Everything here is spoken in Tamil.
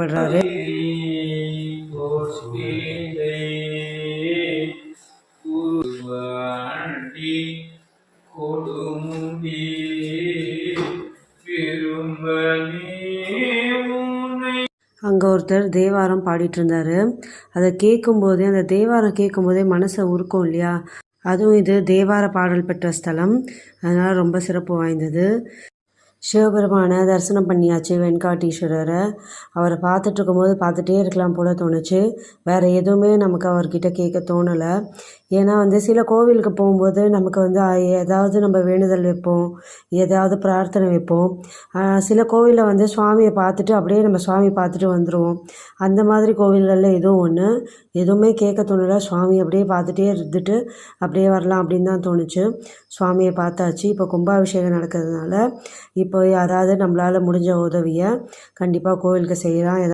படுறாரு. அங்கே ஒருத்தர் தேவாரம் பாடிட்டு இருந்தாரு. அதை கேட்கும்போதே, அந்த தேவாரம் கேட்கும்போதே மனசை உருக்கும் இல்லையா? அதுவும் இது தேவார பாடல் பெற்ற ஸ்தலம், அதனால் ரொம்ப சிறப்பு வாய்ந்தது. சிவபெருமானை தரிசனம் பண்ணியாச்சு, வெண்காட்டீஸ்வரரை. அவரை பார்த்துட்டு இருக்கும்போது பார்த்துட்டே இருக்கலாம் போல தோணுச்சு. வேறு எதுவுமே நமக்கு அவர்கிட்ட கேட்க தோணலை. ஏன்னா சில கோவிலுக்கு போகும்போது நமக்கு ஏதாவது நம்ம வேண்டுதல் வைப்போம், ஏதாவது பிரார்த்தனை வைப்போம். சில கோவிலில் சுவாமியை பார்த்துட்டு அப்படியே நம்ம சுவாமி பார்த்துட்டு வந்துடுவோம். அந்த மாதிரி கோவில்களில் இதுவும் ஒன்று. எதுவுமே கேட்க தோணலை, சுவாமி அப்படியே பார்த்துட்டே இருந்துட்டு அப்படியே வரலாம் அப்படின்னு தான் தோணுச்சு. சுவாமியை பார்த்தாச்சு. இப்போ கும்பாபிஷேகம் நடக்கிறதுனால இப்போ யாராவது நம்மளால் முடிஞ்ச உதவியை கண்டிப்பாக கோவிலுக்கு செய்யலாம்.